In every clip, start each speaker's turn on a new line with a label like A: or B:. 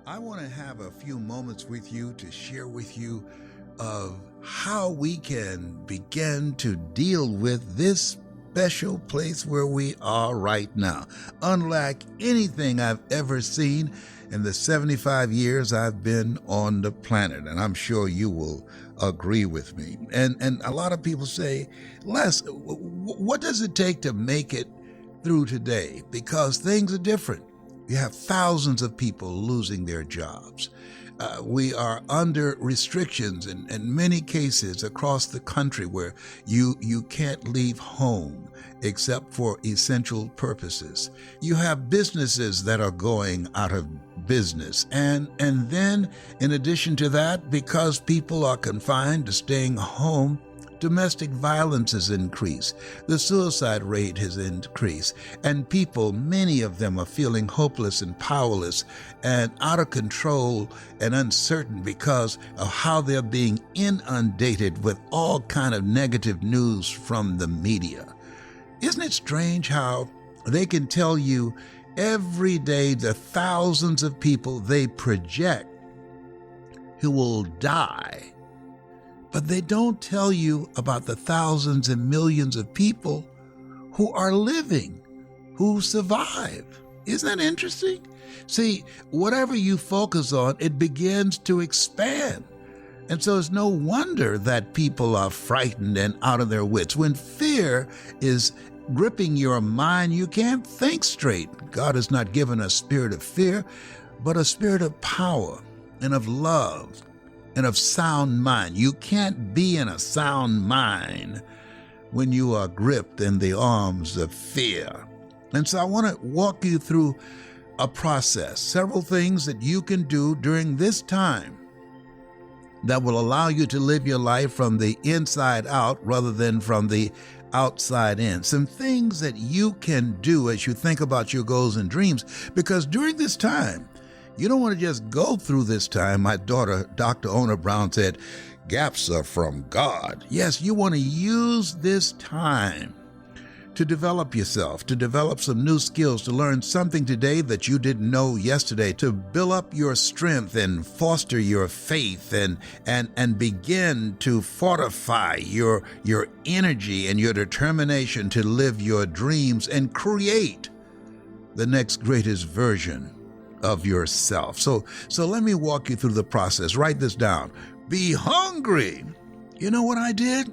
A: I want to have a few moments with you to share with you of how we can begin to deal with this special place where we are right now. Unlike anything I've ever seen in the 75 years I've been on the planet, and I'm sure you will agree with me. And a lot of people say, Les, what does it take to make it through today? Because things are different. You have thousands of people losing their jobs. We are under restrictions in many cases across the country where you can't leave home except for essential purposes. You have businesses that are going out of business. And then, in addition to that, because people are confined to staying home, domestic violence has increased. The suicide rate has increased. And people, many of them, are feeling hopeless and powerless and out of control and uncertain because of how they're being inundated with all kind of negative news from the media. Isn't it strange how they can tell you every day the thousands of people they project who will die, but they don't tell you about the thousands and millions of people who are living, who survive. Isn't that interesting? See, whatever you focus on, it begins to expand. And so it's no wonder that people are frightened and out of their wits. When fear is gripping your mind, you can't think straight. God has not given a spirit of fear, but a spirit of power and of love and of sound mind. You can't be in a sound mind when you are gripped in the arms of fear. And so I want to walk you through a process, several things that you can do during this time that will allow you to live your life from the inside out rather than from the outside in. Some things that you can do as you think about your goals and dreams, because during this time, you don't want to just go through this time. My daughter, Dr. Ona Brown, said, gaps are from God. Yes, you want to use this time to develop yourself, to develop some new skills, to learn something today that you didn't know yesterday, to build up your strength and foster your faith and begin to fortify your energy and your determination to live your dreams and create the next greatest version of yourself. So let me walk you through the process. Write this down. Be hungry. You know what I did?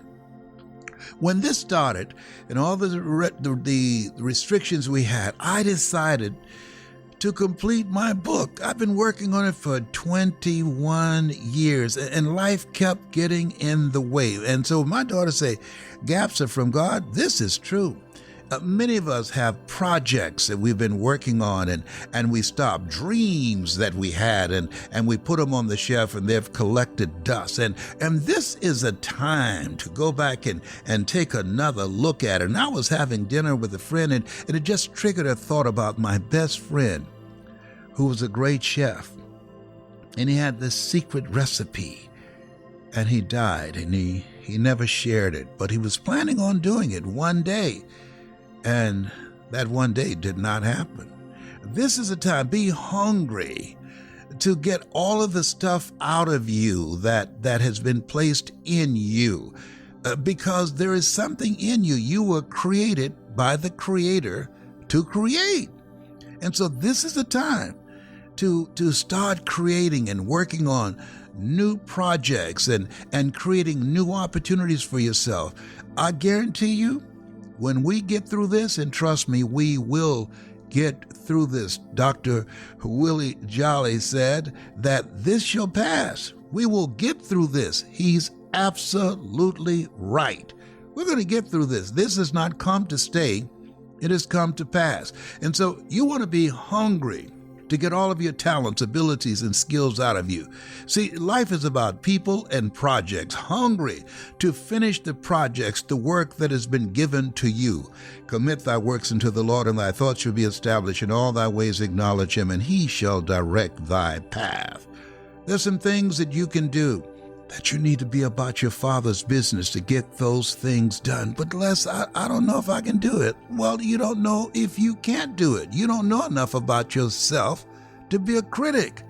A: When this started and all the restrictions we had, I decided to complete my book. I've been working on it for 21 years, and life kept getting in the way. And so my daughter say, gaps are from God. This is true. Many of us have projects that we've been working on and we stop, dreams that we had and we put them on the shelf and they've collected dust. And this is a time to go back and take another look at it. And I was having dinner with a friend and it just triggered a thought about my best friend who was a great chef. And he had this secret recipe and he died and he never shared it, but he was planning on doing it one day. And that one day did not happen. This is a time, be hungry to get all of the stuff out of you that has been placed in you. Because there is something in you. You were created by the Creator to create. And so this is the time to start creating and working on new projects and creating new opportunities for yourself. I guarantee you, when we get through this, and trust me, we will get through this. Dr. Willie Jolly said that this shall pass. We will get through this. He's absolutely right. We're going to get through this. This has not come to stay. It has come to pass. And so you want to be hungry to get all of your talents, abilities, and skills out of you. See, life is about people and projects, hungry to finish the projects, the work that has been given to you. Commit thy works unto the Lord, and thy thoughts shall be established. In all thy ways acknowledge him, and he shall direct thy path. There's some things that you can do that you need to be about your Father's business to get those things done. But Les, I don't know if I can do it. Well, you don't know if you can't do it. You don't know enough about yourself to be a critic.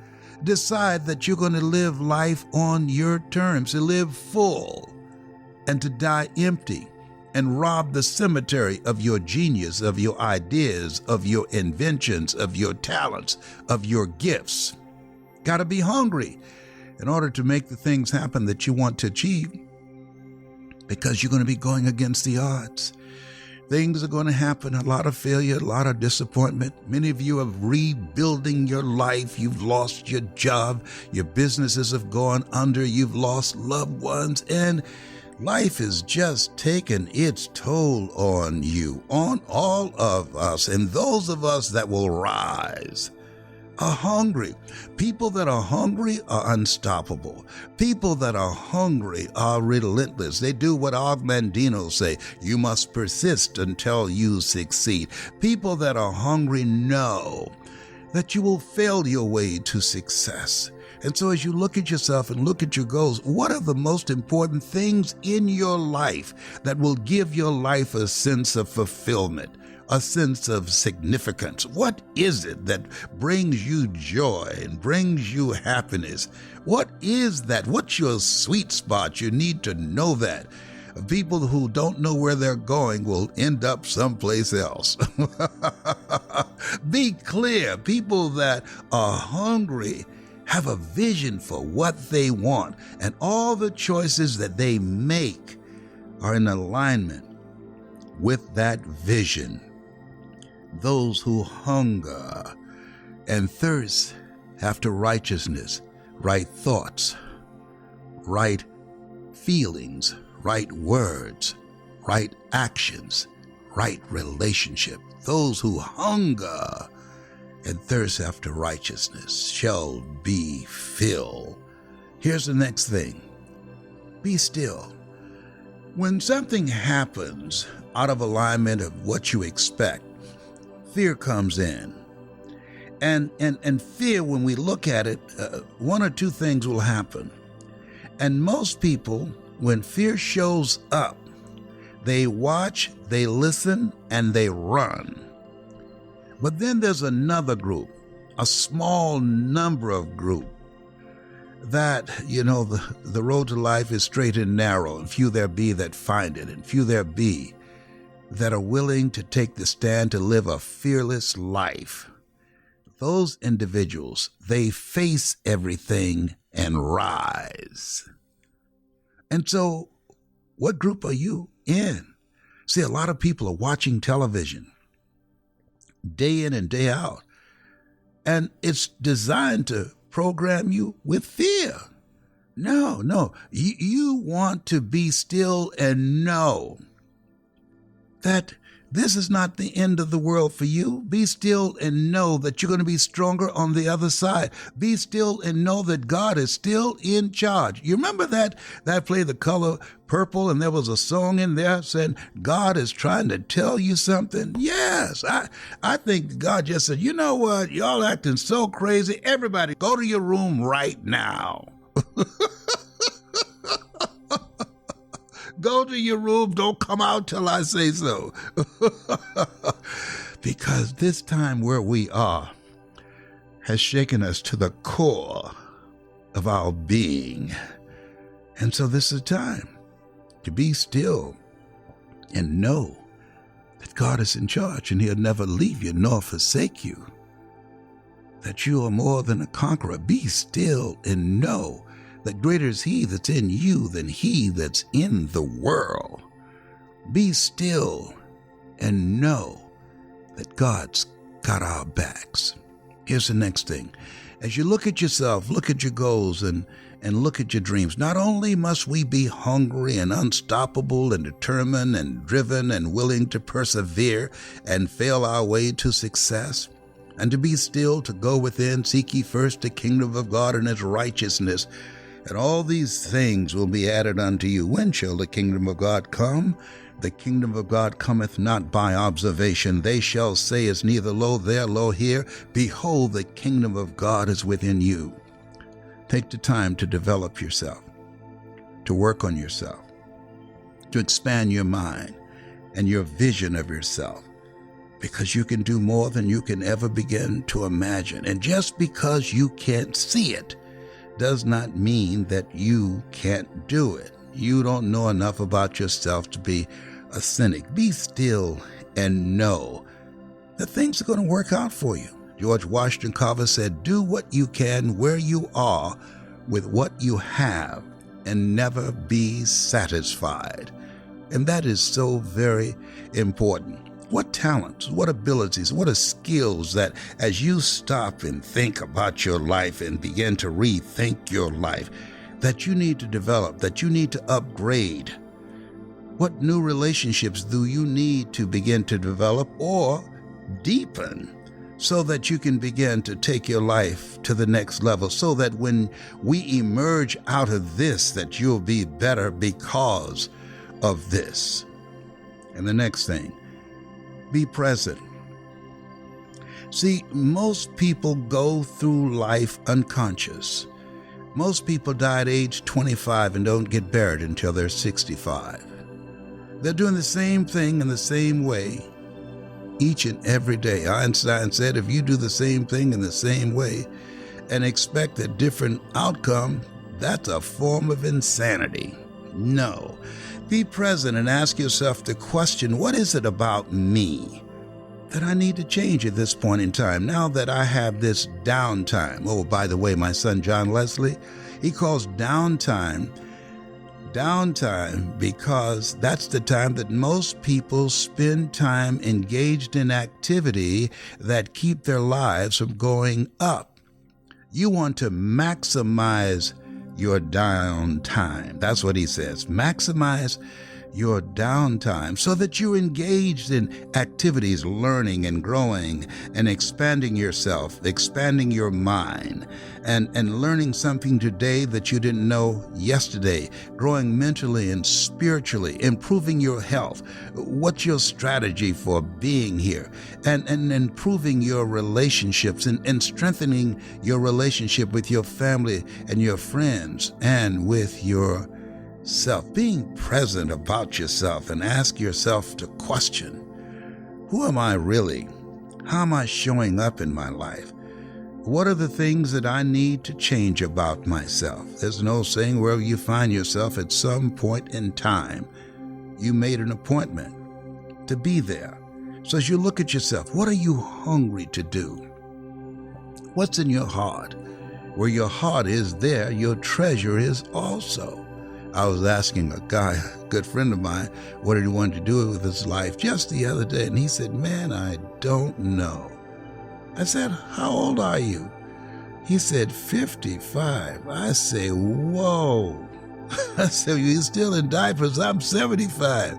A: Decide that you're going to live life on your terms, to live full and to die empty, and rob the cemetery of your genius, of your ideas, of your inventions, of your talents, of your gifts. Got to be hungry in order to make the things happen that you want to achieve, because you're going to be going against the odds. Things are going to happen, a lot of failure, a lot of disappointment. Many of you are rebuilding your life. You've lost your job. Your businesses have gone under. You've lost loved ones. And life has just taken its toll on you, on all of us. And those of us that will rise are hungry. People that are hungry are unstoppable. People that are hungry are relentless. They do what Og Mandino say, you must persist until you succeed. People that are hungry know that you will fail your way to success. And so as you look at yourself and look at your goals, what are the most important things in your life that will give your life a sense of fulfillment, a sense of significance? What is it that brings you joy and brings you happiness? What is that? What's your sweet spot? You need to know that. People who don't know where they're going will end up someplace else. Be clear. People that are hungry have a vision for what they want, and all the choices that they make are in alignment with that vision. Those who hunger and thirst after righteousness, right thoughts, right feelings, right words, right actions, right relationship. Those who hunger and thirst after righteousness shall be filled. Here's the next thing. Be still. When something happens out of alignment of what you expect, fear comes in. And fear, when we look at it, one or two things will happen. And most people, when fear shows up, they watch, they listen, and they run. But then there's another group, a small number of group, that, the road to life is straight and narrow, and few there be that find it, and few there be that are willing to take the stand to live a fearless life. Those individuals, they face everything and rise. And so, what group are you in? See, a lot of people are watching television day in and day out, and it's designed to program you with fear. No, you want to be still and know that this is not the end of the world for you. Be still and know that you're going to be stronger on the other side. Be still and know that God is still in charge. You remember that play, The Color Purple, and there was a song in there saying, God is trying to tell you something? Yes, I think God just said, you know what? Y'all acting so crazy. Everybody go to your room right now. Go to your room. Don't come out till I say so. Because this time where we are has shaken us to the core of our being. And so this is time to be still and know that God is in charge and he'll never leave you nor forsake you. That you are more than a conqueror. Be still and know that greater is he that's in you than he that's in the world. Be still and know that God's got our backs. Here's the next thing. As you look at yourself, look at your goals, and look at your dreams, not only must we be hungry and unstoppable and determined and driven and willing to persevere and fail our way to success, and to be still, to go within, seek ye first the kingdom of God and his righteousness, and all these things will be added unto you. When shall the kingdom of God come? The kingdom of God cometh not by observation. They shall say, it's neither lo there, lo here. Behold, the kingdom of God is within you. Take the time to develop yourself, to work on yourself, to expand your mind and your vision of yourself. because you can do more than you can ever begin to imagine. And just because you can't see it does not mean that you can't do it. You don't know enough about yourself to be a cynic. Be still and know that things are going to work out for you. George Washington Carver said, do what you can where you are with what you have and never be satisfied. And that is so very important. What talents, what abilities, what are skills that as you stop and think about your life and begin to rethink your life, that you need to develop, that you need to upgrade? What new relationships do you need to begin to develop or deepen so that you can begin to take your life to the next level, so that when we emerge out of this, that you'll be better because of this? And the next thing, be present. See, most people go through life unconscious. Most people die at age 25 and don't get buried until they're 65. They're doing the same thing in the same way each and every day. Einstein said, if you do the same thing in the same way and expect a different outcome, that's a form of insanity. No. Be present and ask yourself the question, what is it about me that I need to change at this point in time, now that I have this downtime? Oh, by the way, my son John Leslie, he calls downtime because that's the time that most people spend time engaged in activity that keep their lives from going up. You want to maximize your downtime. That's what he says. Maximize your downtime so that you're engaged in activities, learning and growing and expanding yourself, expanding your mind, and learning something today that you didn't know yesterday, growing mentally and spiritually, improving your health. What's your strategy for being here? And improving your relationships and strengthening your relationship with your family and your friends and with your self. Being present about yourself and ask yourself the question, who am I really? How am I showing up in my life? What are the things that I need to change about myself? There's an old saying, wherever you find yourself at some point in time, you made an appointment to be there. So as you look at yourself, what are you hungry to do? What's in your heart? Where your heart is, there your treasure is also. I was asking a guy, a good friend of mine, what did he want to do with his life just the other day, and he said, man, I don't know. I said, how old are you? He said, 55. I say, whoa. I said, you're still in diapers. I'm 75.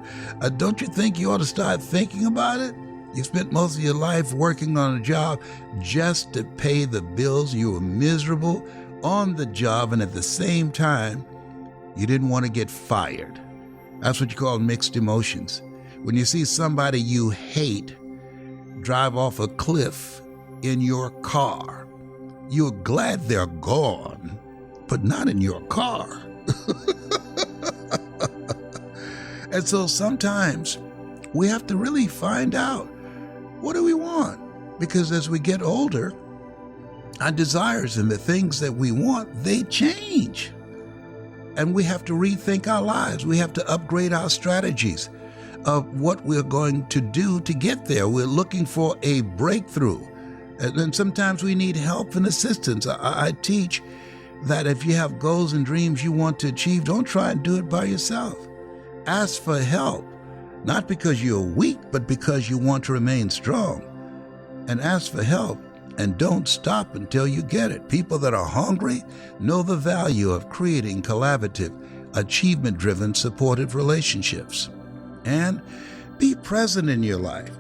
A: Don't you think you ought to start thinking about it? You spent most of your life working on a job just to pay the bills. You were miserable on the job, and at the same time, you didn't want to get fired. That's what you call mixed emotions. When you see somebody you hate drive off a cliff in your car, you're glad they're gone, but not in your car. And so sometimes we have to really find out, what do we want? Because as we get older, our desires and the things that we want, they change. And we have to rethink our lives. We have to upgrade our strategies of what we're going to do to get there. We're looking for a breakthrough. And sometimes we need help and assistance. I teach that if you have goals and dreams you want to achieve, don't try and do it by yourself. Ask for help, not because you're weak, but because you want to remain strong. And ask for help, and don't stop until you get it. People that are hungry know the value of creating collaborative, achievement-driven, supportive relationships. And be present in your life.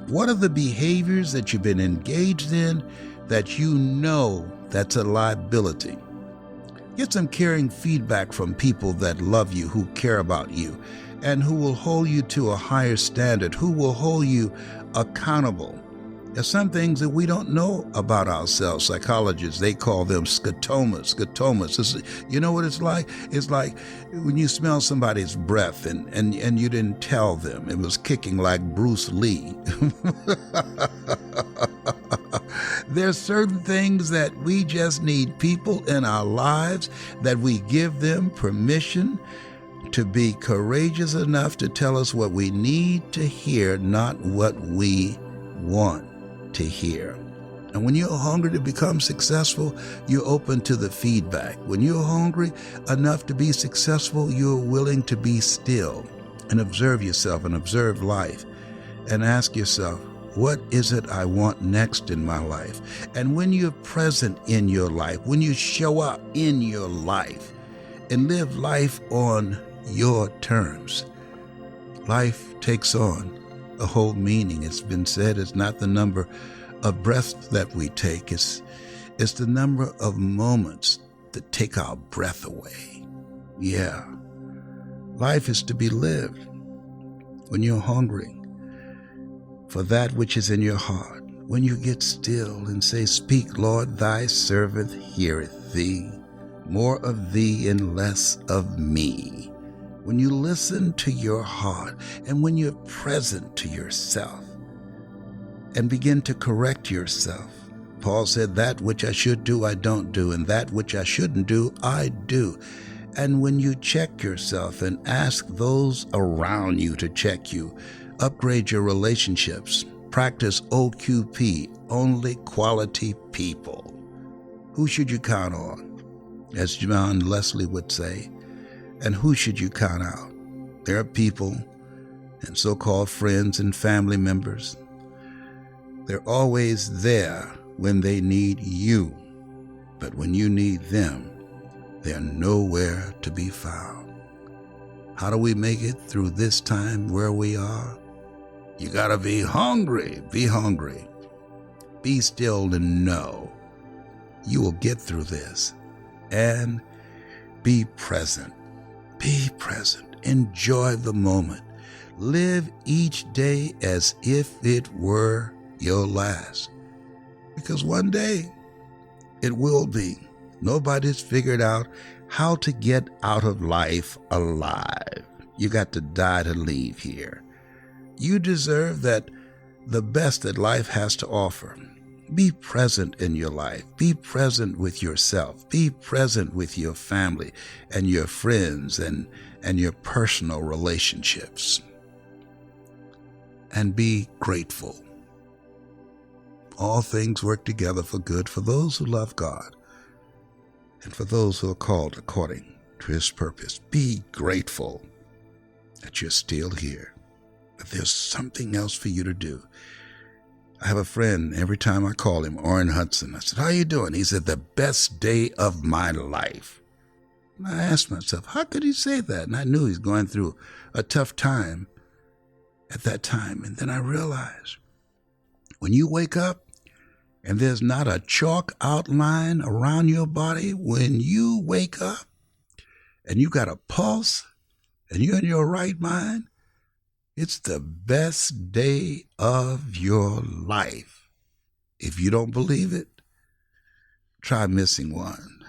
A: What are the behaviors that you've been engaged in that you know that's a liability? Get some caring feedback from people that love you, who care about you, and who will hold you to a higher standard, who will hold you accountable. There's some things that we don't know about ourselves. Psychologists, they call them scotomas. You know what it's like? It's like when you smell somebody's breath and you didn't tell them. It was kicking like Bruce Lee. There's certain things that we just need people in our lives that we give them permission to be courageous enough to tell us what we need to hear, not what we want to hear. And when you're hungry to become successful, you're open to the feedback. When you're hungry enough to be successful, you're willing to be still and observe yourself and observe life and ask yourself, what is it I want next in my life? And when you're present in your life, when you show up in your life and live life on your terms, life takes on a whole meaning. It's been said it's not the number of breaths that we take, it's the number of moments that take our breath away. Yeah, life is to be lived when you're hungry for that which is in your heart, when you get still and say, "Speak, Lord, thy servant heareth thee, more of thee and less of me." When you listen to your heart and when you're present to yourself and begin to correct yourself. Paul said, "That which I should do, I don't do, and that which I shouldn't do, I do." And when you check yourself and ask those around you to check you, upgrade your relationships, practice OQP, only quality people. Who should you count on? As John Leslie would say, and who should you count out? There are people and so-called friends and family members. They're always there when they need you, but when you need them, they're nowhere to be found. How do we make it through this time where we are? You gotta be hungry. Be hungry. Be still and know you will get through this. And be present. Be present. Enjoy the moment. Live each day as if it were your last. Because one day it will be. Nobody's figured out how to get out of life alive. You got to die to leave here. You deserve the best that life has to offer. Be present in your life. Be present with yourself. Be present with your family and your friends and your personal relationships. And be grateful. All things work together for good for those who love God and for those who are called according to His purpose. Be grateful that you're still here, that there's something else for you to do. I have a friend, every time I call him, Orrin Hudson, I said, "How you doing?" He said, "The best day of my life." And I asked myself, how could he say that? And I knew he's going through a tough time at that time. And then I realized, when you wake up and there's not a chalk outline around your body, when you wake up and you got a pulse and you're in your right mind, it's the best day of your life. If you don't believe it, try missing one.